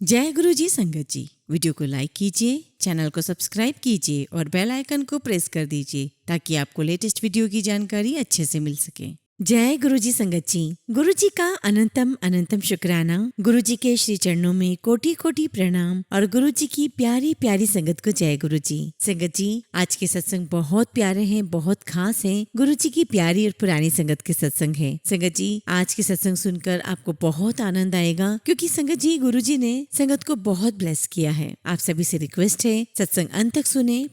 जय गुरु जी संगत जी। वीडियो को लाइक कीजिए, चैनल को सब्सक्राइब कीजिए और बेल आइकन को प्रेस कर दीजिए ताकि आपको लेटेस्ट वीडियो की जानकारी अच्छे से मिल सके। जय गुरु जी संगत जी। गुरु जी का अनंतम अनंतम शुक्राना। गुरु जी के श्री चरणों में कोटि कोटि प्रणाम और गुरु जी की प्यारी प्यारी संगत को जय गुरु जी। संगत जी, आज के सत्संग बहुत प्यारे हैं, बहुत खास हैं। गुरु जी की प्यारी और पुरानी संगत के सत्संग है। संगत जी, आज के सत्संग सुनकर आपको बहुत आनंद आएगा क्योंकि संगत जी, गुरु जी ने संगत को बहुत ब्लेस किया है। आप सभी से रिक्वेस्ट है, सत्संग अंत तक सुने,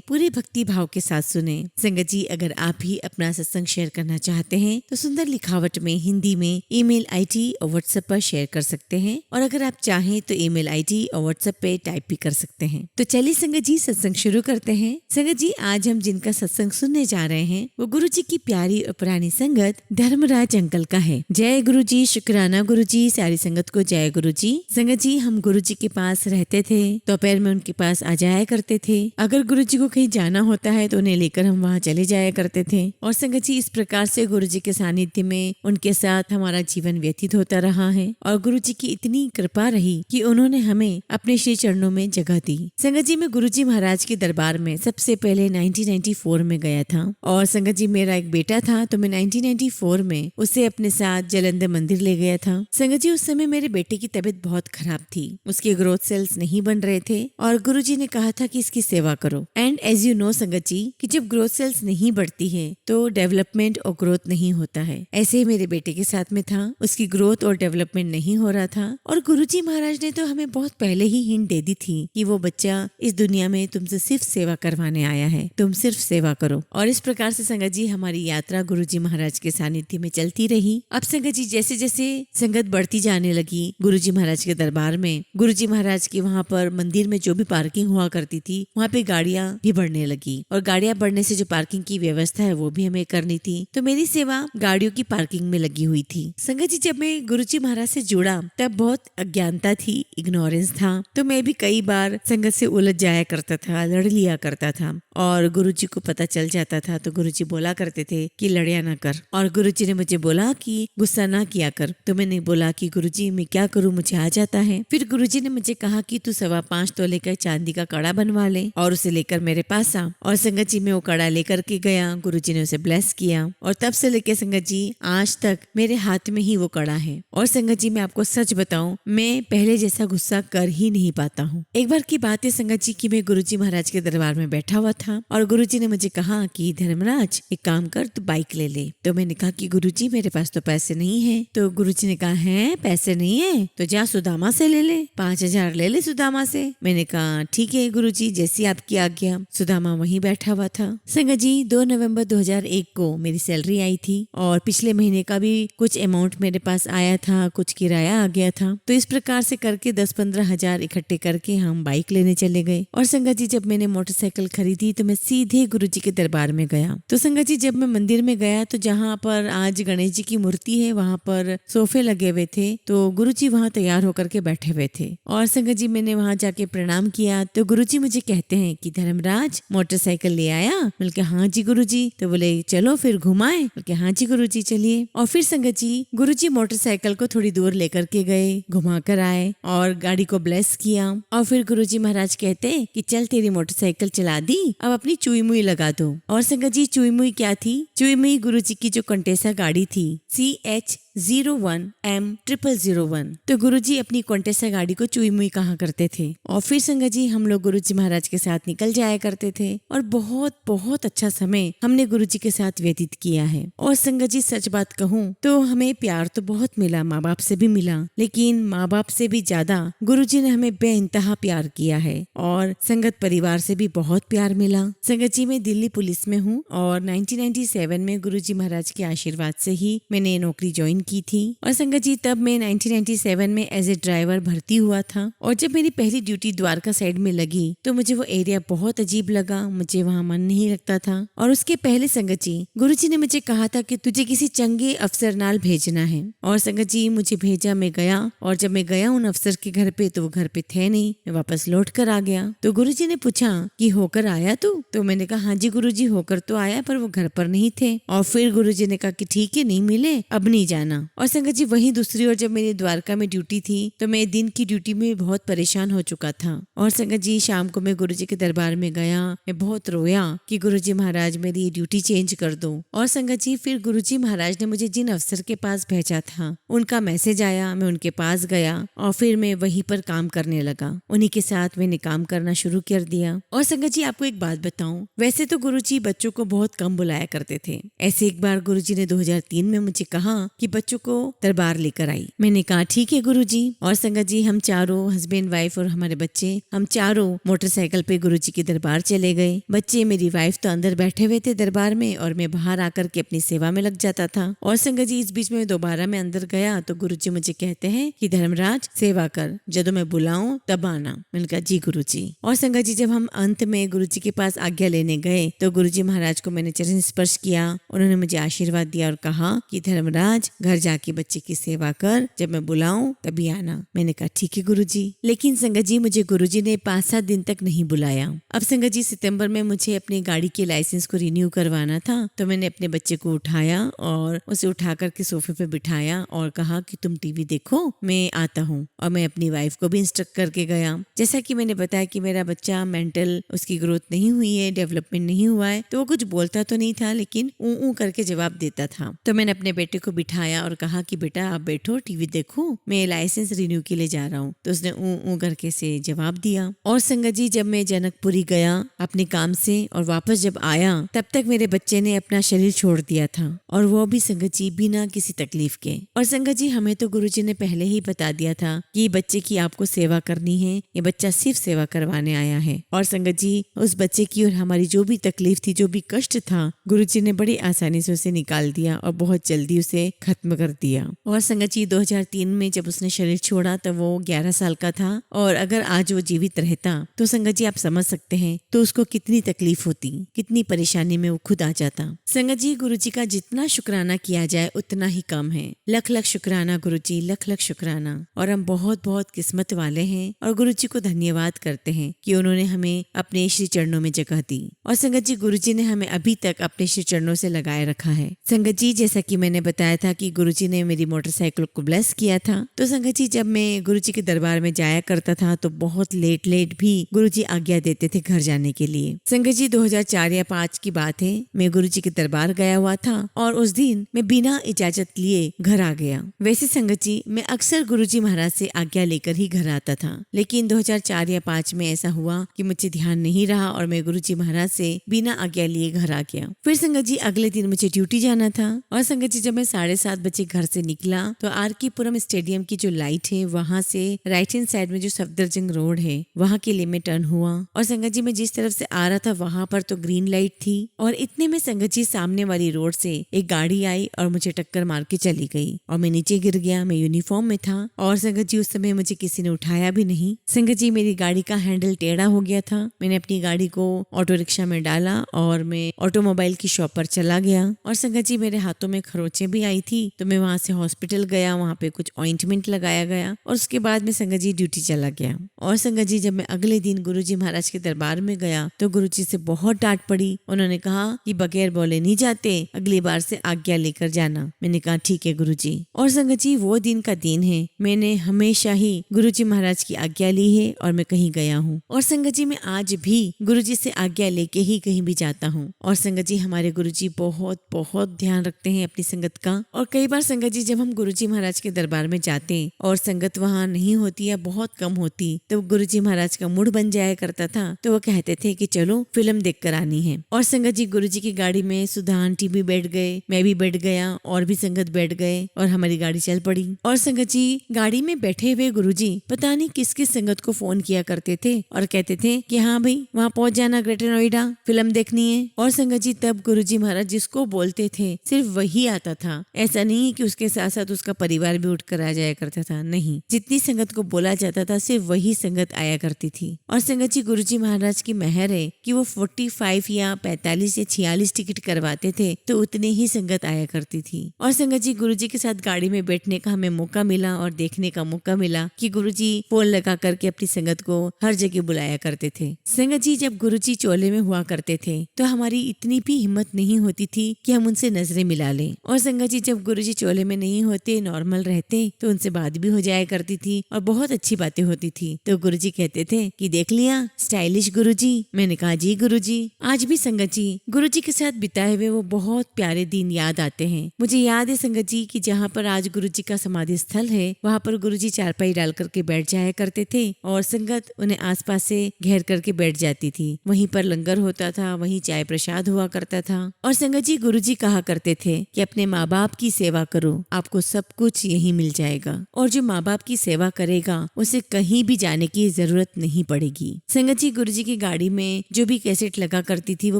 पूरे भक्ति भाव के साथ सुने। संगत जी, अगर आप भी अपना सत्संग शेयर करना चाहते हैं तो सुंदर लिखावट में हिंदी में ईमेल आईडी और व्हाट्सएप पर शेयर कर सकते हैं, और अगर आप चाहें तो ईमेल आईडी और व्हाट्सएप पे टाइप भी कर सकते हैं। तो चलिए संगत जी, सत्संग शुरू करते हैं। संगत जी, आज हम जिनका सत्संग सुनने जा रहे हैं वो गुरु जी की प्यारी और पुरानी संगत धर्मराज अंकल का है। जय गुरु जी, शुक्राना गुरु जी, सारी संगत को जय गुरु जी। संगत जी, हम गुरु जी के पास रहते थे, दोपहर में उनके पास आ जाया करते थे। अगर गुरु जी को कहीं जाना होता है तो उन्हें लेकर हम वहाँ चले जाया करते थे। और संगत जी, इस प्रकार से गुरु जी के सानिध्य में उनके साथ हमारा जीवन व्यतीत होता रहा है और गुरु जी की इतनी कृपा रही कि उन्होंने हमें अपने श्री चरणों में जगह दी। संगत जी, मैं गुरु जी महाराज के दरबार में सबसे पहले 1994 में गया था। और संगत जी, मेरा एक बेटा था तो मैं 1994 में उसे अपने साथ जालंधर मंदिर ले गया था। संगत जी, उस समय मेरे बेटे की तबीयत बहुत खराब थी, उसके ग्रोथ सेल्स नहीं बन रहे थे और गुरु जी ने कहा था कि इसकी सेवा करो। एंड एज यू नो संगत जी, कि जब ग्रोथ सेल्स नहीं बढ़ती है तो डेवलपमेंट और ग्रोथ नहीं होता है। ऐसे ही मेरे बेटे के साथ में था, उसकी ग्रोथ और डेवलपमेंट नहीं हो रहा था। और गुरुजी महाराज ने तो हमें बहुत पहले ही हिंट दे दी थी कि वो बच्चा इस दुनिया में तुमसे सिर्फ सेवा करवाने आया है, तुम सिर्फ सेवा करो। और इस प्रकार से संगत जी, हमारी यात्रा गुरुजी महाराज के सानिध्य में चलती रही। अब संगत जी, जैसे जैसे संगत बढ़ती जाने लगी गुरुजी महाराज के दरबार में, गुरुजी महाराज की वहाँ पर मंदिर में जो भी पार्किंग हुआ करती थी वहाँ पे गाड़ियाँ भी बढ़ने लगी, और गाड़ियाँ बढ़ने से जो पार्किंग की व्यवस्था है वो भी हमें करनी थी। तो मेरी सेवा गाड़ियों की पार्किंग में लगी हुई थी। संगत जी, जब मैं गुरुजी महाराज से जुड़ा तब बहुत अज्ञानता थी, इग्नोरेंस था, तो मैं भी कई बार संगत से उलझ जाया करता था, लड़ लिया करता था। और गुरुजी को पता चल जाता था तो गुरुजी बोला करते थे कि लड़िया ना कर। और गुरुजी ने मुझे बोला कि गुस्सा ना किया कर। तो मैंने बोला कि गुरुजी, मैं क्या करूँ, मुझे आ जाता है। फिर गुरुजी ने मुझे कहा कि तू 5.25 तोले का चांदी का कड़ा बनवा ले और उसे लेकर मेरे पास आ। और संगत जी, मैं वो कड़ा लेकर के गया, गुरुजी ने उसे ब्लेस किया और तब से लेके संगत जी आज तक मेरे हाथ में ही वो कड़ा है। और संगत जी, मैं आपको सच बताऊं, मैं पहले जैसा गुस्सा कर ही नहीं पाता हूँ। एक बार की बात है संगत जी कि मैं गुरुजी महाराज के दरबार में बैठा हुआ था और गुरुजी ने मुझे कहा कि धर्मराज, एक काम कर, तू बाइक ले ले। तो मैंने कहा कि गुरुजी, मेरे पास तो पैसे नहीं है। तो गुरुजी ने कहा, है पैसे नहीं है तो जा सुदामा से ले ले, 5,000 ले ले सुदामा से। मैंने कहा ठीक है गुरुजी, जैसी आपकी आज्ञा। सुदामा वहीं बैठा हुआ था। संगत जी, 2 नवंबर 2001 को मेरी सैलरी आई थी और पिछले महीने का भी कुछ अमाउंट मेरे पास आया था, कुछ किराया आ गया था। तो इस प्रकार से करके 10-15 हजार इकट्ठे करके हम बाइक लेने चले गए। और संगत जी, जब मैंने मोटरसाइकिल खरीदी तो मैं सीधे गुरुजी के दरबार में गया। तो संगत जी, जब मैं मंदिर में गया तो जहाँ पर आज गणेश जी की मूर्ति है वहाँ पर सोफे लगे हुए थे, तो गुरुजी वहाँ तैयार होकर के बैठे हुए थे। और संगत जी, मैंने वहाँ जाके प्रणाम किया तो गुरुजी मुझे कहते हैं कि धर्मराज, मोटरसाइकिल ले आया? बोले हाँ जी गुरुजी। तो बोले चलो फिर घुमाए? बोले हाँ जी गुरुजी, चलिए। और फिर संगत जी, गुरुजी मोटरसाइकिल को थोड़ी दूर लेकर के गए, घुमा कर आए और गाड़ी को ब्लेस किया। और फिर गुरुजी महाराज कहते कि चल, तेरी मोटरसाइकिल चला दी, अब अपनी चुई मुई लगा दो। और संगत जी, चुई मुई क्या थी? चुई मुई गुरुजी की जो कंटेसा गाड़ी थी, CH01M0001। तो गुरुजी अपनी कंटेसा गाड़ी को चुई मुई कहा करते थे। और फिर संगत जी, हम लोग गुरुजी महाराज के साथ निकल जाया करते थे और बहुत बहुत अच्छा समय हमने गुरुजी के साथ व्यतीत किया है। और संगत जी, सच बात कहूँ तो हमें प्यार तो बहुत मिला, माँ बाप से भी मिला, लेकिन माँ बाप से भी ज्यादा गुरुजी ने हमें बेइंतहा प्यार किया है। और संगत परिवार से भी बहुत प्यार मिला। संगत जी, मैं दिल्ली पुलिस में हूँ और 1997 में गुरुजी महाराज के आशीर्वाद से ही मैंने नौकरी ज्वाइन की थी। और संगत जी, तब मैं 1997 में एज ए ड्राइवर भर्ती हुआ था। और जब मेरी पहली ड्यूटी द्वारका साइड में लगी तो मुझे वो एरिया बहुत अजीब लगा, मुझे वहाँ मन नहीं लगता था। और उसके पहले संगत जी, गुरुजी ने मुझे कहा था कि तुझे किसी चंगे अफसर नाल भेजना है। और संगत जी, मुझे भेजा, मैं गया और जब मैं गया उन अफसर के घर पे तो वो घर पे थे नहीं, मैं वापस लौट कर आ गया। तो गुरुजी ने पूछा कि होकर आया तू? तो मैंने कहा हाँ जी गुरुजी, होकर तो आया पर वो घर पर नहीं थे। और फिर गुरुजी ने कहा कि ठीक है, नहीं मिले अब नहीं जाना। था। और संगत जी वहीं दूसरी ओर जब मेरी द्वारका में ड्यूटी थी तो मैं दिन की ड्यूटी में बहुत परेशान हो चुका था। और संगत जी शाम को मैं गुरुजी के दरबार में गया, मैं बहुत रोया कि गुरुजी महाराज मेरी ये ड्यूटी चेंज कर दो। और संगत जी फिर गुरुजी महाराज ने मुझे जिन अफसर के पास भेजा था उनका मैसेज आया, मैं उनके पास गया और फिर मैं वहीं पर काम करने लगा। उन्हीं के साथ मैंने काम करना शुरू कर दिया। और संगत जी आपको एक बात बताऊं, वैसे तो गुरुजी बच्चों को बहुत कम बुलाया करते थे। ऐसे एक बार गुरुजी ने 2003 में मुझे कहा कि बच्चों को दरबार लेकर आई। मैंने कहा ठीक है गुरुजी। और संगत जी हम चारों हस्बैंड वाइफ और हमारे बच्चे, हम चारों मोटरसाइकिल पे गुरुजी के दरबार चले गए। बच्चे, मेरी वाइफ तो अंदर बैठे हुए थे दरबार में और मैं बाहर आकर के अपनी सेवा में लग जाता था। और संगत जी इस बीच में दोबारा मैं अंदर गया तो गुरुजी मुझे कहते हैं कि धर्मराज सेवा कर, जब मैं बुलाऊं तब आना। मैंने कहा जी गुरुजी। और संगत जी जब हम अंत में गुरुजी के पास आज्ञा लेने गए तो गुरुजी महाराज को मैंने चरण स्पर्श किया। उन्होंने मुझे आशीर्वाद दिया और कहा कि धर्मराज घर जाके बच्चे की सेवा कर, जब मैं बुलाऊं तभी आना। मैंने कहा ठीक है गुरुजी। लेकिन संगत जी मुझे गुरुजी ने 5-7 दिन तक नहीं बुलाया। अब संगत जी सितंबर में मुझे अपनी गाड़ी के लाइसेंस को रिन्यू करवाना था तो मैंने अपने बच्चे को उठाया और उसे उठा करके सोफे पे बिठाया और कहा कि तुम टीवी देखो, मैं आता हूँ। और मैं अपनी वाइफ को भी इंस्ट्रक्ट करके गया। जैसा कि मैंने बताया कि मेरा बच्चा मेंटल उसकी ग्रोथ नहीं हुई है, डेवलपमेंट नहीं हुआ है, तो वो कुछ बोलता तो नहीं था लेकिन ऊ करके जवाब देता था। तो मैंने अपने बेटे को बिठाया और कहा कि बेटा आप बैठो, टीवी देखो, मैं लाइसेंस रिन्यू के लिए जा रहा हूँ। तो उसने ऊ करके से जवाब दिया। और संगत जी जब मैं जनकपुरी गया अपने काम से और वापस जब आया तब तक मेरे बच्चे ने अपना शरीर छोड़ दिया था और वो भी संगत जी बिना किसी तकलीफ के। और संगत जी हमें तो गुरुजी ने पहले ही बता दिया था कि बच्चे की आपको सेवा करनी है, ये बच्चा सिर्फ सेवा करवाने आया है। और संगत जी उस बच्चे की और हमारी जो भी तकलीफ थी, जो भी कष्ट था, गुरुजी ने बड़ी आसानी से उसे निकाल दिया और बहुत जल्दी उसे खत्म कर दिया। और संगत जी 2003 में जब उसने शरीर छोड़ा तब वो 11 साल का था और अगर आज वो जीवित रहता तो संगत जी आप समझ सकते हैं तो उसको कितनी तकलीफ होती, कितनी परेशानी में वो खुद आ जाता। संगत जी गुरुजी का जितना शुक्राना किया जाए उतना ही कम है। लख लख शुक्राना गुरुजी, लख लख शुक्राना। और हम बहुत बहुत किस्मत वाले हैं और गुरुजी को धन्यवाद करते हैं कि उन्होंने हमें अपने श्री चरणों में जगह दी। और संगत जी गुरुजी ने हमें अभी तक अपने श्री चरणों से लगाए रखा है। संगत जी जैसा कि मैंने बताया था कि गुरुजी ने मेरी मोटरसाइकिल को ब्लेस किया था, तो संगत जी जब मैं गुरुजी के दरबार में जाया करता था तो बहुत लेट भी गुरुजी आज्ञा देते थे घर जाने के लिए। संगत जी 2004 या 5 की बात है, मैं गुरुजी के दरबार गया हुआ था और उस दिन मैं बिना इजाजत लिए घर आ गया। वैसे संगत जी मैं अक्सर गुरुजी महाराज से आज्ञा लेकर ही घर आता था, लेकिन 2004 या 5 में ऐसा हुआ कि मुझे ध्यान नहीं रहा और मैं गुरुजी महाराज से बिना आज्ञा लिए घर आ गया। फिर संगत जी अगले दिन मुझे ड्यूटी जाना था और संगत जी जब मैं 7:30 बजे घर से निकला तो RK पुरम स्टेडियम की जो लाइट है वहाँ से राइट हैंड साइड में जो सफदरजंग रोड है वहाँ के लिए मैं टर्न हुआ। और संगत जी मैं जिस तरफ से आ रहा था वहाँ पर तो ग्रीन लाइट थी और इतने में संगत जी सामने वाली रोड से एक गाड़ी आई और मुझे टक्कर मार के चली गई और मैं नीचे गिर गया। मैं यूनिफॉर्म में था और संगत जी उस समय मुझे किसी ने उठाया भी नहीं। संगत जी मेरी गाड़ी का हैंडल टेढ़ा हो गया था। मैंने अपनी गाड़ी को ऑटो रिक्शा में डाला और मैं ऑटोमोबाइल की शॉप पर चला गया। और संगत जी मेरे हाथों में खरोंचें भी आई थी तो मैं वहाँ से हॉस्पिटल गया, वहाँ पे कुछ ऑइंटमेंट लगाया गया और उसके बाद में संगत जी ड्यूटी चला गया। और संगत जी जब मैं अगले दिन गुरुजी महाराज के दरबार में गया तो गुरुजी से बहुत डांट पड़ी। उन्होंने कहा कि बगैर बोले नहीं जाते, अगली बार से आज्ञा लेकर जाना। मैंने कहा ठीक है गुरुजी। और संगत जी वो दिन का दिन है, मैंने हमेशा ही गुरुजी महाराज की आज्ञा ली है और मैं कहीं गया हूँ। और संगत जी मैं आज भी गुरुजी से आज्ञा लेके ही कहीं भी जाता हूँ। और संगत जी हमारे गुरुजी बहुत बहुत ध्यान रखते हैं अपनी संगत का। और कई बार संगत जी जब हम गुरुजी महाराज के दरबार में जाते और संगत वहाँ नहीं होती या बहुत कम होती तो गुरुजी महाराज का मूड बन जाया करता था, तो वो कहते थे कि चलो फिल्म देख कर आनी है। और संगत जी गुरुजी की गाड़ी में सुधा आंटी भी बैठ गए, मैं भी बैठ गया और भी संगत बैठ गए और हमारी गाड़ी चल पड़ी। और संगत जी गाड़ी में बैठे हुए गुरुजी पता नहीं किस किस संगत को फोन किया करते थे और कहते थे कि हाँ भाई वहाँ पहुंच जाना, ग्रेटर नोएडा फिल्म देखनी है। और संगत जी तब गुरुजी महाराज जिसको बोलते थे सिर्फ वही आता था। ऐसा नहीं कि उसके साथ साथ उसका परिवार भी उठकर आ जाया करता था, नहीं, जितनी संगत को बोला जाता था सिर्फ वही संगत आया करती थी। और संगत जी गुरुजी महाराज की मेहर है कि वो 45 या 45 या 46 टिकट करवाते थे तो उतने ही संगत आया करती थी। और संगत जी गुरुजी के साथ गाड़ी में बैठने का हमें मौका मिला और देखने का मौका मिला कि गुरुजी फोन लगा करके अपनी संगत को हर जगह बुलाया करते थे। संगत जी जब गुरुजी चोले में हुआ करते थे तो हमारी इतनी भी हिम्मत नहीं होती थी कि हम उनसे नजरें मिला लें। और संगत जी जब गुरुजी चोले में नहीं होते, नॉर्मल रहते तो उनसे बात भी हो जाया करती थी और बहुत अच्छी बातें होती थी। तो गुरुजी कहते थे कि देख लिया स्टाइलिश गुरुजी। मैंने कहा जी गुरुजी। आज भी संगत जी गुरुजी के साथ बिताए हुए वो बहुत प्यारे दिन याद आते हैं। मुझे याद है संगत जी कि जहाँ पर आज गुरुजी का समाधि स्थल है वहाँ पर गुरुजी चारपाई डाल करके बैठ जाया करते थे और संगत उन्हें आसपास से घेर करके बैठ जाती थी। वहीं पर लंगर होता था, वहीं चाय प्रसाद हुआ करता था। और संगत जी गुरुजी कहा करते थे कि अपने माँ बाप की सेवा करो, आपको सब कुछ यही मिल जाएगा और जो माँ बाप की सेवा करेगा उसे कहीं भी जाने की जरूरत नहीं पड़ेगी। संगत जी गुरुजी की गाड़ी में जो भी कैसेट लगा करती थी वो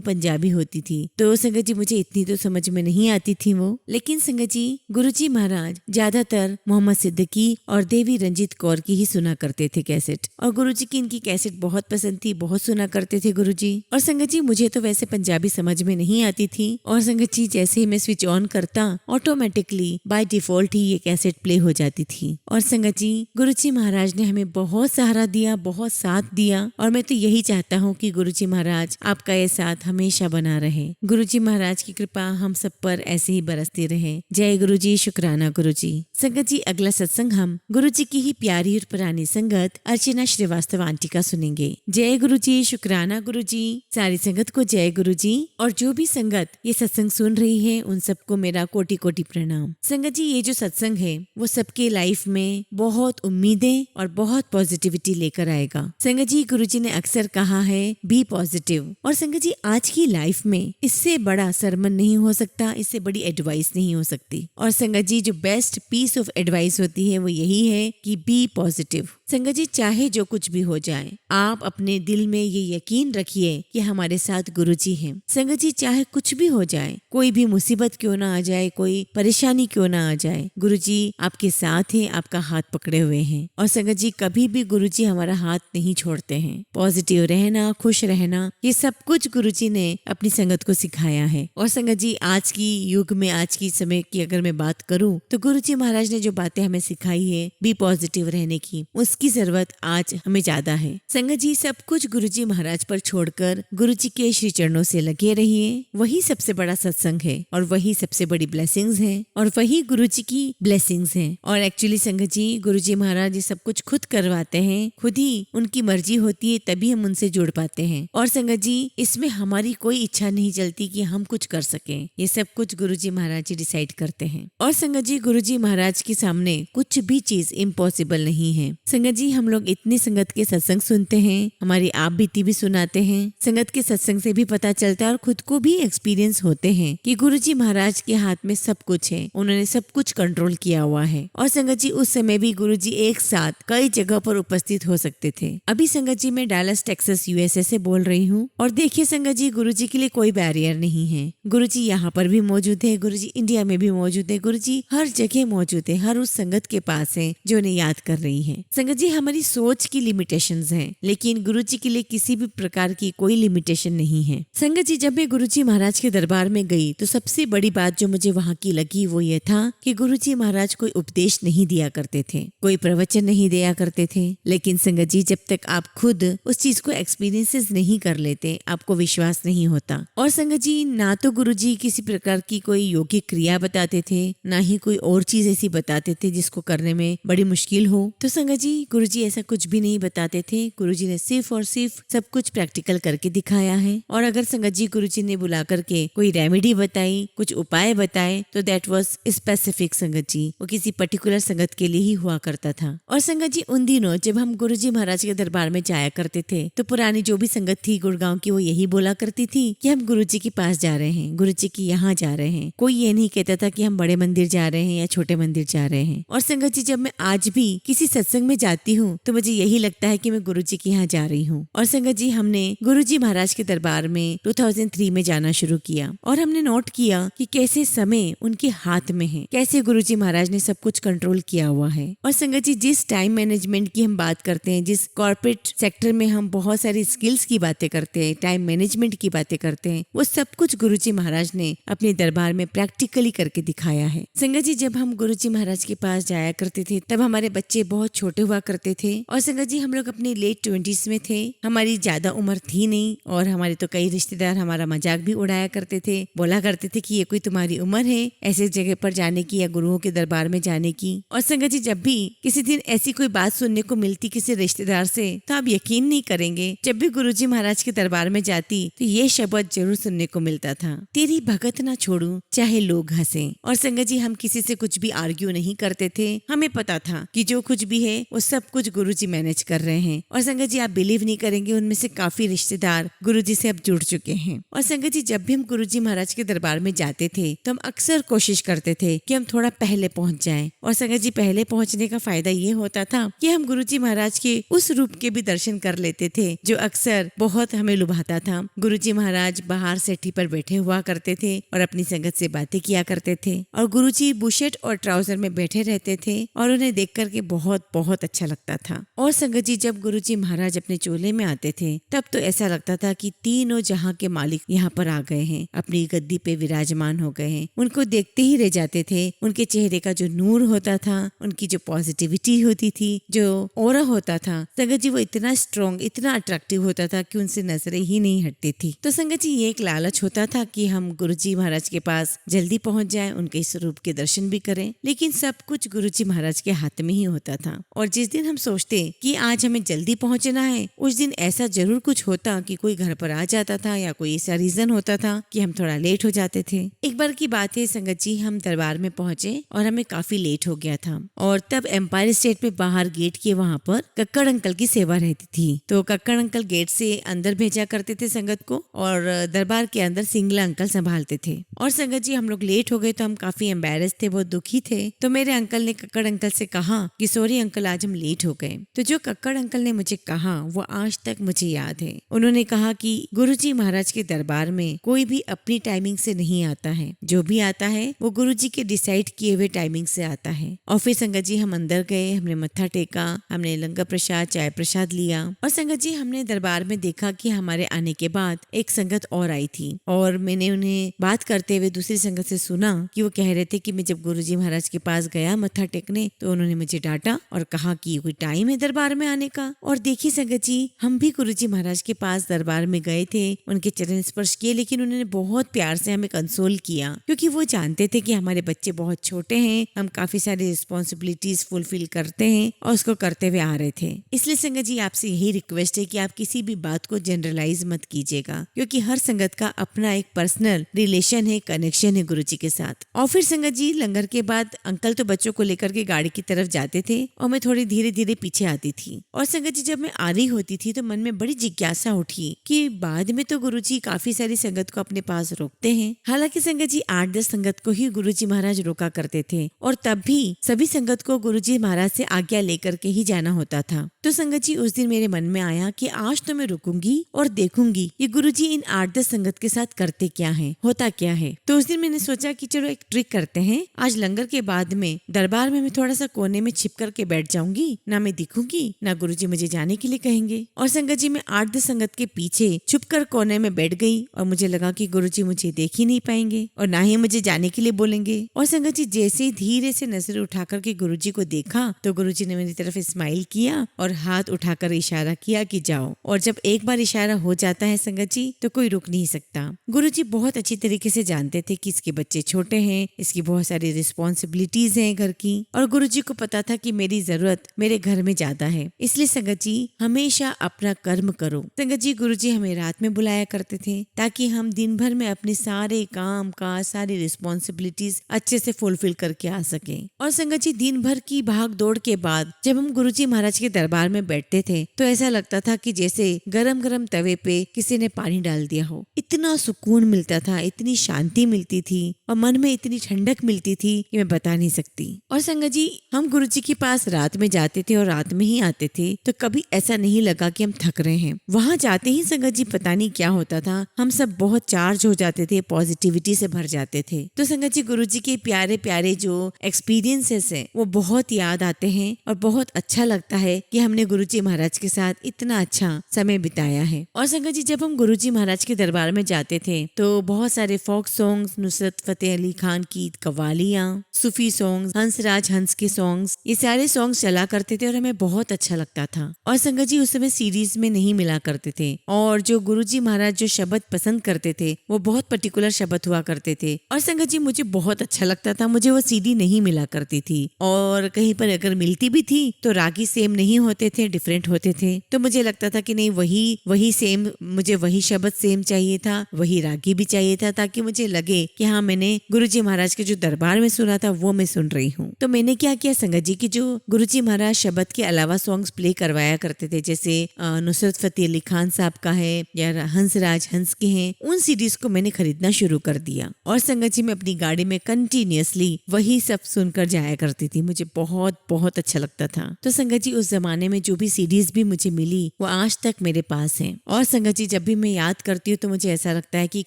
पंजाबी होती थी। तो संगत जी मुझे इतनी तो समझ में नहीं आती थी वो, लेकिन संगत जी गुरुजी महाराज ज्यादातर मोहम्मद सिद्दीकी और देवी रंजीत कौर की ही सुना करते थे कैसेट। और गुरुजी की इनकी कैसेट बहुत पसंद थी, बहुत सुना करते थे गुरुजी। और संगत जी मुझे तो वैसे पंजाबी समझ में नहीं आती थी और संगत जी जैसे ही मैं स्विच ऑन करता ऑटोमेटिकली बाय डिफॉल्ट ही ये कैसेट प्ले हो जाती थी। और संगत जी गुरुजी महाराज ने हमें बहुत सहारा दिया, बहुत साथ दिया और मैं तो यही चाहता हूँ कि गुरुजी महाराज आपका ये साथ हमेशा बना रहे। गुरुजी महाराज की कृपा हम सब पर ऐसे ही बरसती रहे। जय गुरुजी, शुक्राना गुरुजी। संगत जी अगला सत्संग हम गुरुजी की ही प्यारी और पुरानी संगत अर्चना श्रीवास्तव आंटी का सुनेंगे। जय गुरुजी, शुक्राना गुरुजी। सारी संगत को जय गुरुजी। और जो भी संगत ये सत्संग सुन रही है उन सबको मेरा कोटि कोटि प्रणाम। संगत जी ये जो सत्संग है वो सबके लाइफ में बहुत उम्मीदें और बहुत पॉजिटिविटी लेकर आएगा। संगत जी गुरुजी ने अक्सर कहा है बी पॉजिटिव। और संगत जी आज की लाइफ में इससे बड़ा सरमन नहीं हो सकता, इससे बड़ी एडवाइस नहीं हो सकती। और संगत जी जो बेस्ट पीस ऑफ एडवाइस होती है वो यही है कि बी पॉजिटिव। संगत जी चाहे जो कुछ भी हो जाए आप अपने दिल में ये यकीन रखिए कि हमारे साथ गुरुजी हैं। संगत जी चाहे कुछ भी हो जाए, कोई भी मुसीबत क्यों ना आ जाए, कोई परेशानी क्यों ना आ जाए, गुरुजी आपके साथ हैं, आपका हाथ पकड़े हुए हैं। और संगत जी कभी भी गुरुजी हमारा हाथ नहीं छोड़ते हैं। पॉजिटिव रहना, खुश रहना, ये सब कुछ गुरुजी ने अपनी संगत को सिखाया है। और संगत जी आज की युग में, आज की समय की अगर मैं बात करूं तो गुरुजी महाराज ने जो बातें हमें सिखाई है बी पॉजिटिव रहने की, उसकी जरूरत आज हमें ज्यादा है। संगत जी सब कुछ गुरुजी महाराज पर छोड़कर गुरुजी के श्री चरणों से लगे रहिए। वही सबसे बड़ा सत्संग है और वही सबसे बड़ी ब्लेसिंग्स है और वही गुरुजी की ब्लेसिंग्स हैं। और एक्चुअली संगत जी गुरुजी महाराज ये सब कुछ खुद करवाते हैं, खुद ही उनकी मर्जी होती है तभी हम उनसे जुड़ पाते हैं। और संगत जी इसमें हमारी कोई इच्छा नहीं चलती कि हम कुछ कर सकें, ये सब कुछ गुरुजी महाराज जी डिसाइड करते हैं। और संगत जी गुरुजी महाराज के सामने कुछ भी चीज इम्पॉसिबल नहीं है। संगत जी हम लोग इतनी संगत के सत्संग सुनते हैं, हमारी आप बीती भी सुनाते हैं, संगत के सत्संग से भी पता चलता है और खुद को भी एक्सपीरियंस होते हैं कि गुरुजी महाराज के हाथ में सब कुछ है, उन्होंने सब कुछ कंट्रोल किया हुआ है। और संगत जी उस समय भी गुरुजी एक साथ कई जगह पर उपस्थित हो सकते थे। अभी संगत जी मैं डालस टेक्सास यूएसए से बोल रही हूँ और देखिए संगत जी गुरुजी के लिए कोई बैरियर नहीं है। गुरुजी यहाँ पर भी मौजूद है, गुरुजी इंडिया में भी मौजूद है, गुरुजी हर जगह मौजूद है, हर उस संगत के पास है जो उन्हें याद कर रही है। संगत जी हमारी सोच की लिमिटेशंस हैं, लेकिन गुरुजी के लिए किसी भी प्रकार की कोई लिमिटेशन नहीं है। संगत जी जब मैं गुरुजी महाराज के दरबार में गई तो सबसे बड़ी बात जो मुझे वहाँ की लगी वो ये था कि गुरुजी महाराज कोई उपदेश नहीं दिया करते थे, कोई प्रवचन नहीं दिया करते थे। लेकिन संगत जी जब तक आप खुद उस चीज को एक्सपीरियंसेस नहीं कर लेते आपको विश्वास नहीं होता। और संगत जी ना तो गुरुजी किसी प्रकार की कोई योगिक क्रिया बताते थे, ना ही कोई और चीज ऐसी बताते थे जिसको करने में बड़ी मुश्किल हो। तो संगत जी गुरुजी ऐसा कुछ भी नहीं बताते थे। गुरुजी ने सिर्फ और सिर्फ सब कुछ प्रैक्टिकल करके दिखाया है। और अगर संगत जी गुरुजी ने बुला करके कोई रेमेडी बताई, कुछ उपाय बताए तो दैट वाज स्पेसिफिक संगत जी, वो किसी पर्टिकुलर संगत के लिए ही हुआ करता था। और संगत जी उन दिनों जब हम गुरुजी महाराज के दरबार में जाया करते थे तो पुरानी जो भी संगत थी गुड़गांव की वो यही बोला करती थी कि हम गुरुजी के पास जा रहे हैं, गुरुजी की यहाँ जा रहे हैं। कोई ये नहीं कहता था कि हम बड़े मंदिर जा रहे हैं या छोटे मंदिर जा रहे हैं। और संगत जी जब मैं आज भी किसी सत्संग में जाती हूँ तो मुझे यही लगता है कि मैं गुरुजी के यहाँ जा रही हूँ। और संगत जी हमने गुरुजी महाराज के दरबार में 2003 में जाना शुरू किया और हमने नोट किया कि कैसे समय उनके हाथ में है, कैसे गुरुजी महाराज ने सब कुछ कंट्रोल किया हुआ है। और संगत जी जिस टाइम मैनेजमेंट की हम बात करते हैं, जिस कॉर्पोरेट सेक्टर में हम बहुत सारी स्किल्स की बातें करते हैं, टाइम मैनेजमेंट की बातें करते हैं, वो सब कुछ गुरुजी महाराज ने अपने दरबार में प्रैक्टिकली करके दिखाया है। संगत जी जब हम गुरुजी महाराज के पास जाया करते थे तब हमारे बच्चे बहुत छोटे हुआ हुआ करते थे। और संगत जी हम लोग अपने लेट 20s में थे, हमारी ज्यादा उम्र थी नहीं और हमारे तो कई रिश्तेदार हमारा मजाक भी उड़ाया करते थे, बोला करते थे कि ये कोई तुम्हारी उम्र है ऐसे जगह पर जाने की या गुरुओं के दरबार में जाने की। और संगत जी जब भी किसी दिन ऐसी कोई बात सुनने को मिलती किसी रिश्तेदार से तो आप यकीन नहीं करेंगे, जब भी गुरुजी महाराज के दरबार में जाती तो ये शब्द जरूर सुनने को मिलता था, तेरी भगत ना छोड़ू चाहे लोग हंसे। और संगत जी हम किसी से कुछ भी आर्ग्यू नहीं करते थे, हमें पता था कि जो कुछ भी है वो सब कुछ गुरुजी मैनेज कर रहे हैं। और संगत जी आप बिलीव नहीं करेंगे, उनमें से काफी रिश्तेदार गुरुजी से अब जुड़ चुके हैं। और संगत जी जब भी हम गुरुजी महाराज के दरबार में जाते थे तो हम अक्सर कोशिश करते थे कि हम थोड़ा पहले पहुंच जाएं। और संगत जी पहले पहुंचने का फायदा ये होता था कि हम गुरुजी महाराज के उस रूप के भी दर्शन कर लेते थे जो अक्सर बहुत हमें लुभाता था। गुरुजी महाराज बाहर सेठी पर बैठे हुआ करते थे और अपनी संगत से बातें किया करते थे और गुरुजी बुशर्ट और ट्राउजर में बैठे रहते थे और उन्हें देख करके बहुत बहुत अच्छा लगता था। और संगत जी जब गुरुजी महाराज अपने चोले में आते थे तब तो ऐसा लगता था कि तीनों जहां के मालिक यहाँ पर आ गए हैं, अपनी गद्दी पे विराजमान हो गए हैं। उनको देखते ही रह जाते थे, उनके चेहरे का जो नूर होता था, उनकी जो पॉजिटिविटी होती थी, जो ऑरा होता था, संगत जी वो इतना स्ट्रॉन्ग इतना अट्रैक्टिव होता था कि उनसे नजरें ही नहीं हटती थी। तो संगत जी ये एक लालच होता था कि हम गुरुजी महाराज के पास जल्दी पहुंच जाएं, उनके स्वरूप के दर्शन भी करें, लेकिन सब कुछ गुरुजी महाराज के हाथ में ही होता था। और जिस दिन हम सोचते कि आज हमें जल्दी पहुंचना है, उस दिन ऐसा जरूर कुछ होता कि कोई घर पर आ जाता था या कोई ऐसा रीजन होता था कि हम थोड़ा लेट हो जाते थे। एक बार की बात है संगत जी, हम दरबार में पहुंचे और हमें काफी लेट हो गया था और तब एम्पायर स्टेट में बाहर गेट के वहाँ पर कक्कड़ अंकल की सेवा रहती थी। तो कक्कड़ अंकल गेट से अंदर भेजा करते थे संगत को और दरबार के अंदर सिंगला अंकल संभालते थे। और संगत जी हम लोग लेट हो गए तो हम काफी एम्बेरस थे, बहुत दुखी थे। तो मेरे अंकल ने कक्कड़ अंकल से कहा कि सॉरी अंकल आज हम लेट हो गए। तो जो कक्कड़ अंकल ने मुझे कहा वो आज तक मुझे याद है। उन्होंने कहा कि गुरुजी महाराज के दरबार में कोई भी अपनी टाइमिंग से नहीं आता है, जो भी आता है वो गुरुजी के डिसाइड किए हुए टाइमिंग से आता है। और फिर संगत जी हम अंदर गए, हमने मत्था टेका, हमने लंगर प्रसाद चाय प्रसाद लिया और संगत जी हमने दरबार में देखा कि हमारे आने के बाद एक संगत और आई थी और मैंने उन्हें बात करते हुए दूसरी संगत से सुना कि वो कह रहे थे कि मैं जब गुरुजी महाराज के पास गया मत्था टेकने तो उन्होंने मुझे डांटा और कहा कि ये कोई टाइम है दरबार में आने का। और देखिए संगत जी हम भी गुरुजी महाराज के पास दरबार में गए थे, उनके चरण स्पर्श किए, लेकिन उन्होंने बहुत प्यार से हमें कंसोल किया क्योंकि वो जानते थे कि हमारे बच्चे बहुत छोटे हैं, हम काफी सारी रिस्पॉन्सिबिलिटीज फुलफिल करते हैं और उसको करते हुए आ रहे थे। इसलिए संगत जी आपसे यही रिक्वेस्ट है कि आप किसी भी बात को जनरलाइज मत कीजिएगा क्योंकि हर संगत का अपना एक पर्सनल रिलेशन है, कनेक्शन है गुरुजी के साथ। और फिर संगत जी लंगर के बाद अंकल तो बच्चों को लेकर के गाड़ी की तरफ जाते थे और मैं थोड़ी धीरे धीरे पीछे आती थी। और संगत जी जब मैं आ रही होती थी तो मन में बड़ी जिज्ञासा उठी कि बाद में तो गुरुजी काफी सारी संगत को अपने पास रोकते हैं। हालांकि संगत जी 8-10 संगत को ही गुरुजी महाराज रोका करते थे और तब भी सभी संगत को गुरुजी महाराज से आज्ञा लेकर के ही जाना होता था। तो संगत जी उस दिन मेरे मन में आया कि आज तो मैं रुकूंगी और देखूंगी ये गुरुजी इन 8-10 संगत के साथ करते क्या है, होता क्या है। तो उस दिन मैंने सोचा कि चलो एक ट्रिक करते हैं, आज लंगर के बाद में दरबार में मैं थोड़ा सा कोने में छिप करके बैठ जाऊंगी, ना मैं दिखूंगी ना गुरुजी मुझे जाने के लिए कहेंगे। और संगत जी मैं 8-10 संगत के पीछे छुप कर कोने में बैठ गई और मुझे लगा कि गुरुजी मुझे देख ही नहीं पाएंगे और ना ही मुझे जाने के लिए बोलेंगे। और संगत जी जैसे ही धीरे से नजर उठा करके गुरुजी को देखा तो गुरुजी ने मेरी तरफ स्माइल किया और हाथ उठाकर इशारा किया कि जाओ। और जब एक बार इशारा हो जाता है संगत जी तो कोई रुक नहीं सकता। गुरुजी बहुत अच्छी तरीके से जानते थे कि इसके बच्चे छोटे हैं, इसकी बहुत सारी रिस्पॉन्सिबिलिटीज हैं घर की, और गुरुजी को पता था कि मेरी जरूरत मेरे घर में ज्यादा है। इसलिए संगत जी हमेशा अपना कर्म करो। संगत जी गुरुजी हमें रात में बुलाया करते थे ताकि हम दिन भर में अपने सारे काम काज सारी रिस्पॉन्सिबिलिटीज अच्छे से फुलफिल करके आ सके। और संगत जी दिन भर की भाग दौड़ के बाद जब हम गुरुजी महाराज के दरबार में बैठते थे तो ऐसा लगता था कि जैसे गरम गरम तवे पे किसी ने पानी डाल दिया हो। इतना सुकून मिलता था, इतनी शांति मिलती थी और मन में इतनी ठंडक मिलती थी कि मैं बता नहीं सकती। और संगत जी हम गुरुजी के पास रात में जाते थे और रात में ही आते थे तो कभी ऐसा नहीं लगा कि हम थक रहे हैं। वहां जाते ही संगत जी पता नहीं क्या होता था, हम सब बहुत चार्ज हो जाते थे, पॉजिटिविटी से भर जाते थे। तो संगत जी गुरुजी के प्यारे प्यारे जो एक्सपीरियंसेस है वो बहुत याद आते हैं और बहुत अच्छा लगता है कि हमने गुरुजी महाराज के साथ इतना अच्छा समय बिताया है। और संगत जी जब हम गुरुजी महाराज के दरबार में जाते थे तो बहुत सारे फोक सॉन्ग्स, नुसरत फतेह अली खान की कव्वालियाँ, सूफी सॉन्ग्स, हंसराज हंस के सॉन्ग्स, ये सारे सॉन्ग्स चला करते थे और हमें बहुत अच्छा लगता था। और संगत जी उस समय सीडीज में नहीं मिला करते थे, और जो गुरुजी महाराज जो शब्द पसंद करते थे वो बहुत पर्टिकुलर शब्द हुआ करते थे। और संगत जी मुझे बहुत अच्छा लगता था, मुझे वो सीडी नहीं मिला करती थी, और कहीं पर अगर मिलती भी थी तो रागी सेम नहीं होते थे, डिफरेंट होते थे। तो मुझे लगता था कि नहीं, वही सेम, मुझे वही शब्द सेम चाहिए था, वही रागी भी चाहिए था, ताकि मुझे लगे कि हाँ, मैंने गुरुजी महाराज के जो दरबार में सुना था वो मैं सुन रही हूँ। तो मैंने क्या किया संगत जी की जो गुरुजी महाराज शब्द के अलावा सॉन्ग्स प्ले करवाया करते थे, जैसे नुसरत फतेह अली खान साहब का है या हंसराज हंस के हैं, उन सीडीज को मैंने खरीदना शुरू कर दिया। और संगत जी मैं अपनी गाड़ी में कंटिन्यूअसली वही सब सुनकर जाया करती थी, मुझे बहुत बहुत अच्छा लगता था। तो संगत जी उस जमाने में जो भी सीडीज भी मुझे मिली वो आज तक मेरे पास है। और संगत जी जब भी मैं याद करती हूँ तो मुझे ऐसा लगता है कि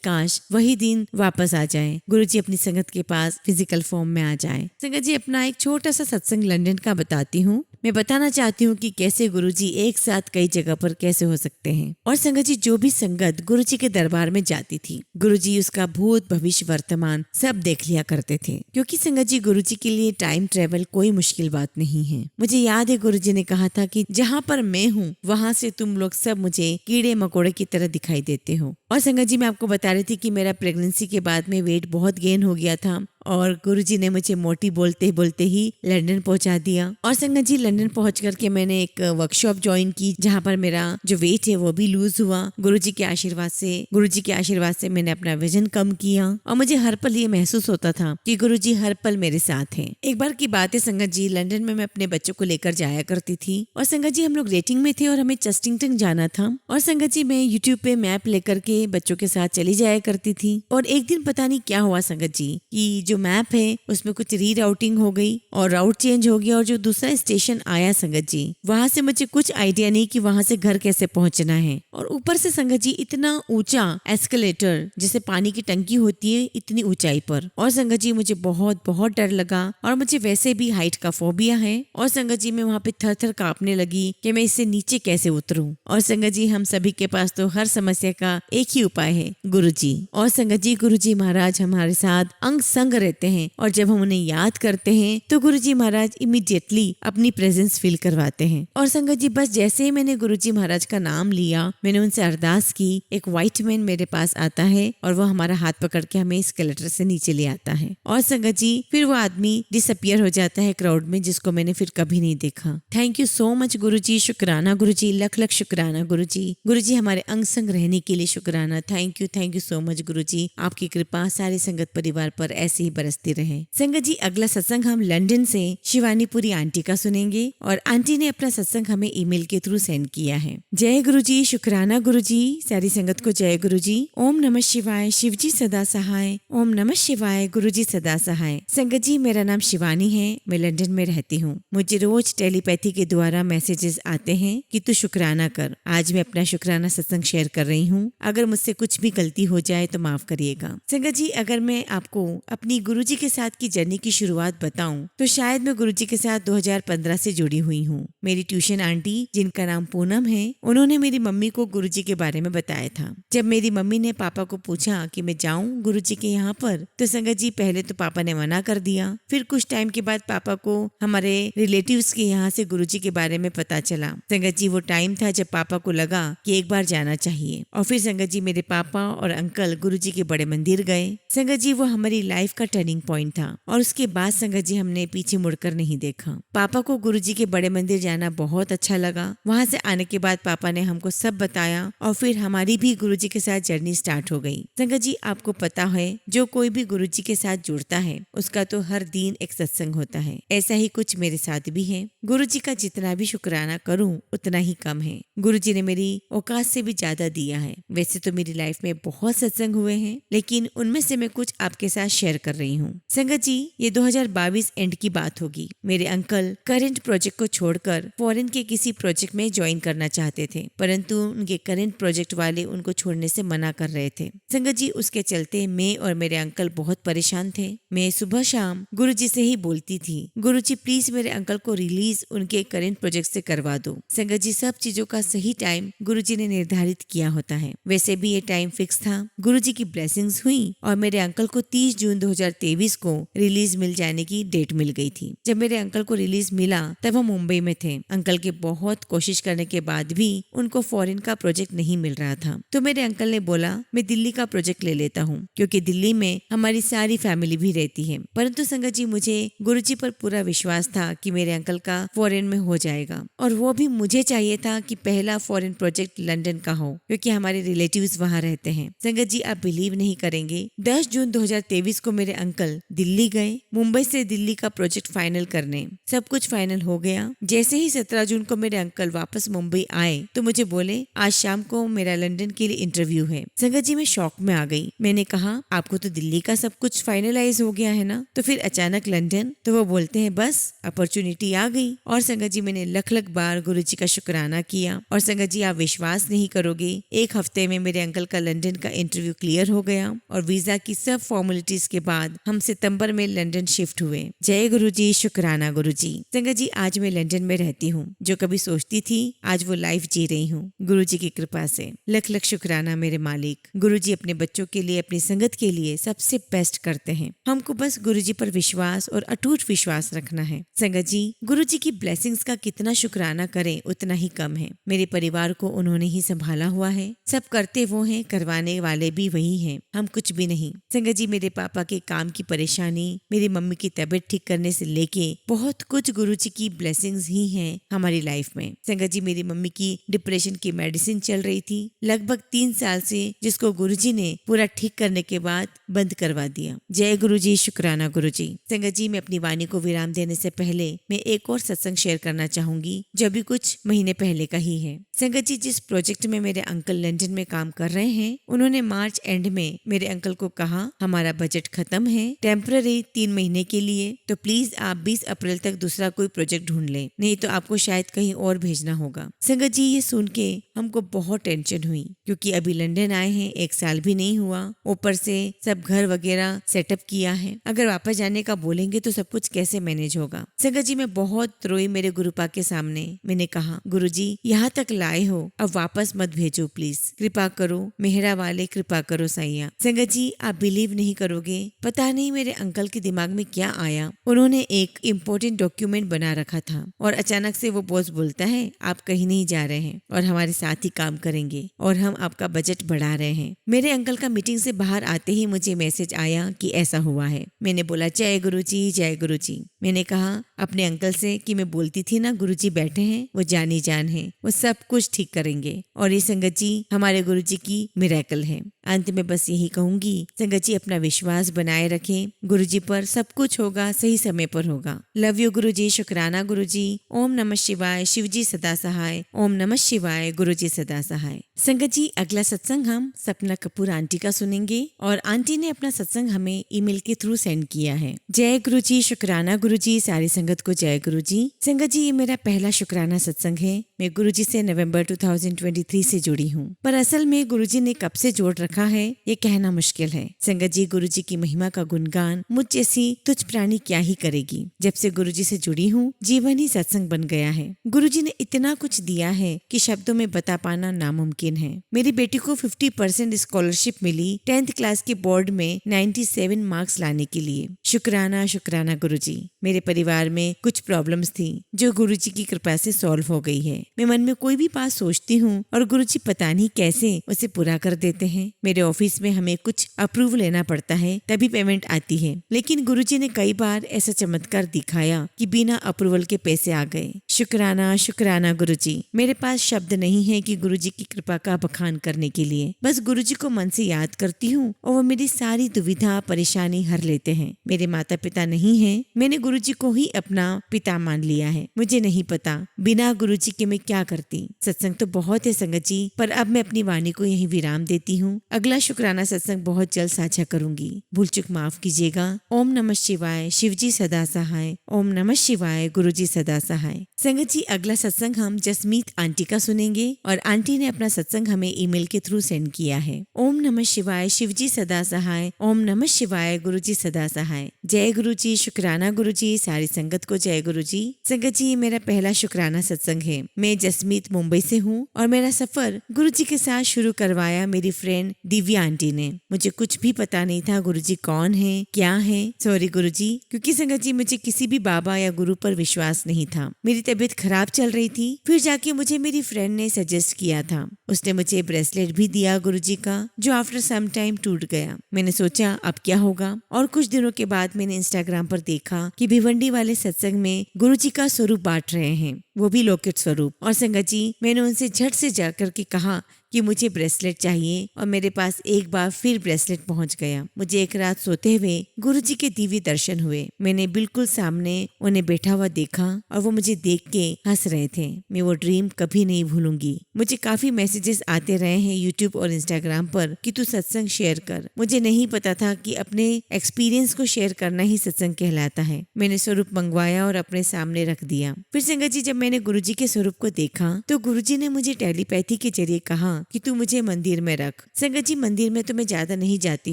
काश वही दिन वापस आ जाए, गुरुजी अपनी संगत के पास फिजिकल फॉर्म में आ जाए। संगत जी अपना एक छोटा सा सत्संग लंदन का बताती हूँ। मैं बताना चाहती हूँ कि कैसे गुरुजी एक साथ कई जगह पर कैसे हो सकते हैं। और संगत जी जो भी संगत गुरुजी के दरबार में जाती थी, गुरुजी उसका भूत भविष्य वर्तमान सब देख लिया करते थे, क्योंकि संगत जी गुरुजी के लिए टाइम ट्रेवल कोई मुश्किल बात नहीं है। मुझे याद है गुरुजी ने कहा था कि जहाँ पर मैं हूँ वहां से तुम लोग सब मुझे कीड़े मकोड़े की तरह दिखाई देते हो। और संगत जी मैं आपको बता रही थी कि मेरा प्रेगनेंसी के बाद में वेट बहुत गेन हो गया था, और गुरुजी ने मुझे मोटी बोलते बोलते ही लंदन पहुंचा दिया। और संगत जी लंदन पहुंच करके मैंने एक वर्कशॉप ज्वाइन की, जहां पर मेरा जो वेट है वो भी लूज हुआ गुरुजी के आशीर्वाद से मैंने अपना वजन कम किया। और मुझे हर पल ये महसूस होता था कि गुरुजी हर पल मेरे साथ हैं। एक बार की बात है संगत जी, लंदन में मैं अपने बच्चों को लेकर जाया करती थी, और संगत जी हम लोग रेटिंग में थे और हमें चस्टिंगटन जाना था। और संगत जी मैं यूट्यूब पे मैप लेकर के बच्चों के साथ चली जाया करती थी। और एक दिन पता नहीं क्या हुआ संगत जी कि जो मैप है उसमें कुछ रीराउटिंग हो गई और राउट चेंज हो गया, और जो दूसरा स्टेशन आया संगत जी, वहां से मुझे कुछ आइडिया नहीं कि वहां से घर कैसे पहुंचना है। और ऊपर से संगत जी इतना ऊंचा एस्केलेटर, जैसे पानी की टंकी होती है इतनी ऊंचाई पर। और संगत जी मुझे बहुत बहुत डर लगा, और मुझे वैसे भी हाइट का फोबिया है। और संगत जी मैं वहां पे थर थर कांपने लगी कि मैं इससे नीचे कैसे उतरूं। और संगत जी हम सभी के पास तो हर समस्या का एक ही उपाय है, गुरुजी। और संगत जी गुरुजी महाराज हमारे साथ अंग संग रहते हैं, और जब हम उन्हें याद करते हैं तो गुरुजी महाराज इमीडिएटली अपनी प्रेजेंस फील करवाते हैं। और संगत जी बस जैसे ही मैंने गुरुजी महाराज का नाम लिया, मैंने उनसे अरदास की, एक व्हाइट मैन मेरे पास आता है और वो हमारा हाथ पकड़ के हमें स्केलेटर से नीचे ले आता है। और संगत जी फिर वो आदमी डिसअपियर हो जाता है क्राउड में, जिसको मैंने फिर कभी नहीं देखा। थैंक यू सो मच गुरुजी, शुक्राना गुरुजी, लख लख शुक्राना गुरुजी। गुरुजी हमारे अंग संग रहने के लिए शुक्राना। थैंक यू सो मच गुरुजी। आपकी कृपा सारे संगत परिवार पर ऐसे ही बरसती रहे। संगत जी अगला सत्संग हम लंदन से शिवानीपुरी आंटी का सुनेंगे, और आंटी ने अपना सत्संग हमें ईमेल के थ्रू सेंड किया है। जय गुरुजी, शुक्राना गुरुजी, सारी संगत को जय गुरुजी। ओम नमः शिवाय, शिवजी सदा सहाय। ओम नमः शिवाय, गुरुजी सदा सहाय। संगत जी मेरा नाम शिवानी है, मैं लंदन में रहती हूँ। मुझे रोज टेलीपैथी के द्वारा मैसेजेस आते हैं कि तू शुक्राना कर। आज मैं अपना शुक्राना सत्संग शेयर कर रही हूँ। अगर मुझसे कुछ भी गलती हो जाए तो माफ करिएगा। संगत जी अगर मैं आपको अपनी गुरुजी के साथ की जर्नी की शुरुआत बताऊं तो शायद मैं गुरुजी के साथ 2015 से जुड़ी हुई हूँ। मेरी ट्यूशन आंटी जिनका नाम पूनम है, उन्होंने मेरी मम्मी को गुरुजी के बारे में बताया था। जब मेरी मम्मी ने पापा को पूछा कि मैं जाऊं गुरुजी के यहाँ पर, तो संगत जी पहले तो पापा ने मना कर दिया। फिर कुछ टाइम के बाद पापा को हमारे रिलेटिव्स के यहाँ से गुरुजी के बारे में पता चला। संगत जी वो टाइम था जब पापा को लगा कि एक बार जाना चाहिए, और फिर संगत जी मेरे पापा और अंकल गुरुजी के बड़े मंदिर गए। संगत जी वो हमारी लाइफ का टर्निंग पॉइंट था, और उसके बाद संगत जी हमने पीछे मुड़कर नहीं देखा। पापा को गुरुजी के बड़े मंदिर जाना बहुत अच्छा लगा। वहां से आने के बाद पापा ने हमको सब बताया, और फिर हमारी भी गुरुजी के साथ जर्नी स्टार्ट हो गई। संगत जी आपको पता है जो कोई भी गुरुजी के साथ जुड़ता है उसका तो हर दिन एक सत्संग होता है। ऐसा ही कुछ मेरे साथ भी है। गुरुजी का जितना भी शुक्राना करूं उतना ही कम है। गुरुजी ने मेरी औकात से भी ज्यादा दिया है। वैसे तो मेरी लाइफ में बहुत सत्संग हुए हैं, लेकिन उनमें से मैं कुछ आपके साथ शेयर कर रही हूँ। संगत जी ये 2022 एंड की बात होगी। मेरे अंकल करंट प्रोजेक्ट को छोड़कर फॉरेन के किसी प्रोजेक्ट में ज्वाइन करना चाहते थे, परंतु उनके करंट प्रोजेक्ट वाले उनको छोड़ने से मना कर रहे थे। संगत जी उसके चलते मैं और मेरे अंकल बहुत परेशान थे। मैं सुबह शाम गुरुजी से ही बोलती थी, गुरुजी प्लीज मेरे अंकल को रिलीज उनके करंट प्रोजेक्ट से करवा दो। संगत जी सब चीजों का सही टाइम गुरुजी ने निर्धारित किया होता है। वैसे भी ये टाइम फिक्स था। गुरुजी की ब्लेसिंग्स हुई और मेरे अंकल को 30 जून 2023 को रिलीज मिल जाने की डेट मिल गई थी। जब मेरे अंकल को रिलीज मिला तब हम मुंबई में थे। अंकल के बहुत कोशिश करने के बाद भी उनको फॉरेन का प्रोजेक्ट नहीं मिल रहा था, तो मेरे अंकल ने बोला मैं दिल्ली का प्रोजेक्ट ले लेता हूँ, क्योंकि दिल्ली में हमारी सारी फैमिली भी रहती है। परंतु संगत जी, मुझे गुरुजी पर पूरा विश्वास था कि मेरे अंकल का फॉरेन में हो जाएगा, और वो भी मुझे चाहिए था कि पहला फॉरेन प्रोजेक्ट लंदन का हो, क्योंकि हमारे रिलेटिव्स वहाँ रहते हैं। संगत जी, आप बिलीव नहीं करेंगे, 10 जून 2023 को मेरे अंकल दिल्ली गए, मुंबई से दिल्ली का प्रोजेक्ट फाइनल करने। सब कुछ फाइनल हो गया। जैसे ही 17 जून को मेरे अंकल वापस मुंबई आए तो मुझे बोले आज शाम को मेरा लंदन के लिए इंटरव्यू है। संगत जी, मैं शॉक में आ गई। मैंने कहा आपको तो दिल्ली का सब कुछ फाइनलाइज हो गया है ना, तो फिर अचानक लंदन? तो वो बोलते हैं बस अपॉर्चुनिटी आ गई। और संगत जी, मैंने लख लख बार गुरुजी का शुक्राना किया। और संगत जी, आप विश्वास नहीं करोगे, एक हफ्ते में मेरे अंकल का लंदन का इंटरव्यू क्लियर हो गया और वीजा की सब फॉर्मेलिटीज के बाद हम सितंबर में लंदन शिफ्ट हुए। जय गुरुजी, शुक्राना गुरुजी। संगत जी, आज मैं लंदन में रहती हूँ। जो कभी सोचती थी आज वो लाइफ जी रही हूँ, गुरुजी की कृपा से। लख लख शुक्राना मेरे मालिक। गुरुजी अपने बच्चों के लिए, अपनी संगत के लिए सबसे बेस्ट करते हैं। हमको बस गुरुजी पर विश्वास और अटूट विश्वास रखना है। संगत जी, गुरुजी की ब्लेसिंग्स का कितना शुक्राना करें उतना ही कम है। मेरे परिवार को उन्होंने ही संभाला हुआ है। सब करते वो हैं, करवाने वाले भी वही हैं, हम कुछ भी नहीं। संगत जी, मेरे पापा के काम की परेशानी, मेरी मम्मी की तबीयत ठीक करने से लेके बहुत कुछ गुरुजी की ब्लेसिंग्स ही हैं हमारी लाइफ में। संगत जी, मेरी मम्मी की डिप्रेशन की मेडिसिन चल रही थी लगभग 3 साल से, जिसको गुरुजी ने पूरा ठीक करने के बाद बंद करवा दिया। जय गुरुजी, शुक्राना गुरुजी। संगत जी, मैं अपनी वाणी को विराम देने से पहले मैं एक और सत्संग शेयर करना चाहूंगी, जो अभी कुछ महीने पहले का ही है। संगत जी, जिस प्रोजेक्ट में मेरे अंकल लंदन में काम कर रहे हैं, उन्होंने मार्च एंड में मेरे अंकल को कहा हमारा बजट खत्म है टेम्पररी 3 महीने के लिए, तो प्लीज आप 20 अप्रैल तक दूसरा कोई प्रोजेक्ट ढूंढ लें, नहीं तो आपको शायद कहीं और भेजना होगा। संगत जी, ये सुन के हमको बहुत टेंशन हुई, क्योंकि अभी लंदन आए हैं, 1 साल भी नहीं हुआ, ऊपर से सब घर वगैरह सेटअप किया है। अगर वापस जाने का बोलेंगे तो सब कुछ कैसे मैनेज होगा। संगत जी, मैं बहुत रोई मेरे गुरुपा के सामने। मैंने कहा गुरुजी, यहाँ तक लाए हो, अब वापस मत भेजो प्लीज, कृपा करो, मेहरा वाले कृपा करो सैया। संगत जी, आप बिलीव नहीं करोगे, पता नहीं मेरे अंकल के दिमाग में क्या आया। उन्होंने एक इम्पोर्टेंट डॉक्यूमेंट बना रखा था और अचानक से वो बॉस बोलता है आप कहीं नहीं जा रहे हैं और हमारे साथ ही काम करेंगे और हम आपका बजट बढ़ा रहे हैं। मेरे अंकल का मीटिंग से बाहर आते ही मुझे मैसेज आया कि ऐसा हुआ है। मैंने बोला जय गुरुजी, जय गुरुजी। मैंने कहा अपने अंकल से कि मैं बोलती थी ना गुरुजी बैठे हैं, वो जानी जान है, वो सब कुछ ठीक करेंगे। और ये संगत जी हमारे गुरुजी की मिरेकल है। अंत में बस यही कहूंगी, संगत जी अपना विश्वास बनाए रखें, गुरुजी पर सब कुछ होगा, सही समय पर होगा। लव यू गुरुजी, शुक्राना गुरुजी। ओम नमः शिवाय, शिवजी सदा सहाय। ओम नमः शिवाय, गुरुजी सदा सहाय। संगत जी, अगला सत्संग हम सपना कपूर आंटी का सुनेंगे और आंटी ने अपना सत्संग हमें ईमेल के थ्रू सेंड किया है। जय गुरुजी, शुक्राना गुरुजी। सारी संगत को जय गुरुजी। संगत जी, ये मेरा पहला शुक्राना सत्संग है। मैं गुरुजी से नवंबर 2023 से जुड़ी हूँ, पर असल में गुरुजी ने कब से जोड़ रखा है ये कहना मुश्किल है। संगत जी, गुरुजी की महिमा का गुणगान मुझ जैसी तुच्छ प्राणी क्या ही करेगी। जब से गुरुजी से जुड़ी हूँ, जीवन ही सत्संग बन गया है। गुरुजी ने इतना कुछ दिया है कि शब्दों में बता पाना नामुमकिन है। मेरी बेटी को 50% स्कॉलरशिप मिली 10th क्लास के बोर्ड में 97 मार्क्स लाने के लिए। शुक्राना शुक्राना गुरुजी। मेरे परिवार में कुछ प्रॉब्लम्स थी जो गुरुजी की कृपा से सॉल्व हो गई है। मैं मन में कोई भी बात सोचती हूँ और गुरुजी पता नहीं कैसे उसे पूरा कर देते हैं। मेरे ऑफिस में हमें कुछ अप्रूव लेना पड़ता है तभी पेमेंट आती है, लेकिन गुरुजी ने कई बार ऐसा चमत्कार दिखाया कि बिना अप्रूवल के पैसे आ गए। शुक्राना शुक्राना गुरुजी। मेरे पास शब्द नहीं है कि गुरुजी की कृपा का बखान करने के लिए। बस गुरुजी को मन से याद करती हूँ और वो मेरी सारी दुविधा परेशानी हर लेते हैं। मेरे माता पिता नहीं है, मैंने गुरुजी को ही अपना पिता मान लिया है। मुझे नहीं पता बिना गुरुजी के मैं क्या करती। सत्संग तो बहुत है संगत जी, पर अब मैं अपनी वाणी को यहीं विराम देती हूँ। अगला शुक्राना सत्संग बहुत जल्द साझा करूंगी, भूल चूक माफ कीजिएगा। ओम नमः शिवाय, शिवजी सदा सहाय। ओम नमः शिवाय, गुरुजी सदा सहाय। संगत जी, अगला सत्संग हम जसमीत आंटी का सुनेंगे और आंटी ने अपना सत्संग हमें ईमेल के थ्रू सेंड किया है। ओम नमः शिवाय, शिवजी सदा सहाय। ओम नमः शिवाय, गुरुजी सदा सहाय। जय गुरु जी, शुक्राना गुरु जी, सारी संगत को जय गुरु जी। संगत जी, मेरा पहला शुक्राना सत्संग है। मैं जसमीत मुंबई से हूँ और मेरा सफर गुरु जी के साथ शुरू करवाया मेरी फ्रेंड दिव्या आंटी ने। मुझे कुछ भी पता नहीं था गुरु जी कौन है, क्या है। सॉरी गुरु जी, क्योंकि संगत जी मुझे किसी भी बाबा या गुरु पर विश्वास नहीं था। मेरी तबीयत खराब चल रही थी, फिर जाके मुझे मेरी फ्रेंड ने सजेस्ट किया था। उसने मुझे ब्रेसलेट भी दिया गुरु जी का, जो आफ्टर सम टाइम टूट गया। मैंने सोचा अब क्या होगा, और कुछ दिनों के बाद मैंने इंस्टाग्राम पर देखा कि भिवंडी वाले सत्संग में गुरु जी का स्वरूप बांट रहे हैं, वो भी लॉकेट स्वरूप। और संगत जी, मैंने उनसे झट से जाकर के कहा कि मुझे ब्रेसलेट चाहिए, और मेरे पास एक बार फिर ब्रेसलेट पहुंच गया। मुझे एक रात सोते हुए गुरु जी के दिव्य दर्शन हुए। मैंने बिल्कुल सामने उन्हें बैठा हुआ देखा और वो मुझे देख के हंस रहे थे। मैं वो ड्रीम कभी नहीं भूलूंगी। मुझे काफी मैसेजेस आते रहे हैं यूट्यूब और इंस्टाग्राम पर कि तू सत्संग शेयर कर। मुझे नहीं पता था कि अपने एक्सपीरियंस को शेयर करना ही सत्संग कहलाता है। मैंने स्वरूप मंगवाया और अपने सामने रख दिया। फिर संगत जी, जब मैंने गुरु जी के स्वरूप को देखा तो गुरु जी ने मुझे टेलीपैथी के जरिए कहा कि तू मुझे मंदिर में रख। संगत जी, मंदिर में तो मैं ज्यादा नहीं जाती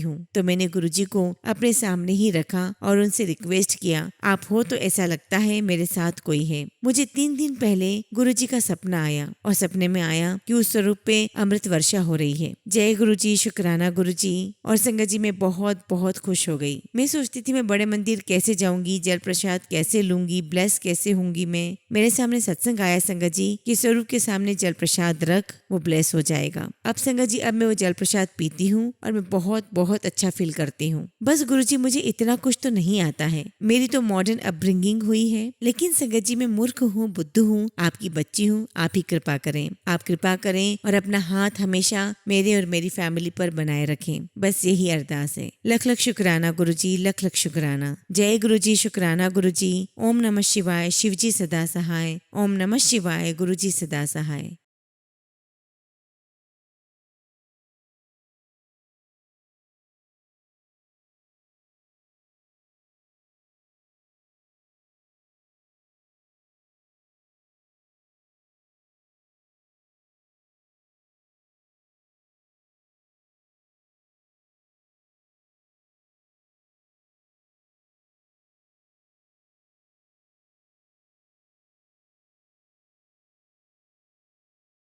हूँ, तो मैंने गुरुजी को अपने सामने ही रखा और उनसे रिक्वेस्ट किया, आप हो तो ऐसा लगता है मेरे साथ कोई है। मुझे 3 दिन पहले गुरुजी का सपना आया, और सपने में आया कि उस स्वरूप पे अमृत वर्षा हो रही है। जय गुरुजी, शुक्राना गुरुजी। और संगत जी, मैं बहुत बहुत खुश हो गई। मैं सोचती थी मैं बड़े मंदिर कैसे जाऊंगी, जल प्रसाद कैसे लूंगी, ब्लेस कैसे होंगी मैं। मेरे सामने सत्संग आया संगत जी कि स्वरूप के सामने जल प्रसाद रख, वो ब्लेस हो जाएगा। अब संगत जी, अब मैं वो जल प्रसाद पीती हूँ और मैं बहुत बहुत अच्छा फील करती हूँ। बस गुरुजी, मुझे इतना कुछ तो नहीं आता है, मेरी तो मॉडर्न अपब्रिंगिंग हुई है, लेकिन संगत जी मैं मूर्ख हूँ, बुद्धू हूँ, आपकी बच्ची हूँ। आप ही कृपा करें, आप कृपा करें और अपना हाथ हमेशा मेरे और मेरी फैमिली पर बनाए रखें। बस यही अरदास है। लख लख शुक्राना गुरुजी, लख लख शुक्राना। जय गुरुजी, शुक्राना गुरुजी। ओम नमः शिवाय, शिवजी सदा सहाय। ओम नमः शिवाय, गुरुजी सदा सहाय।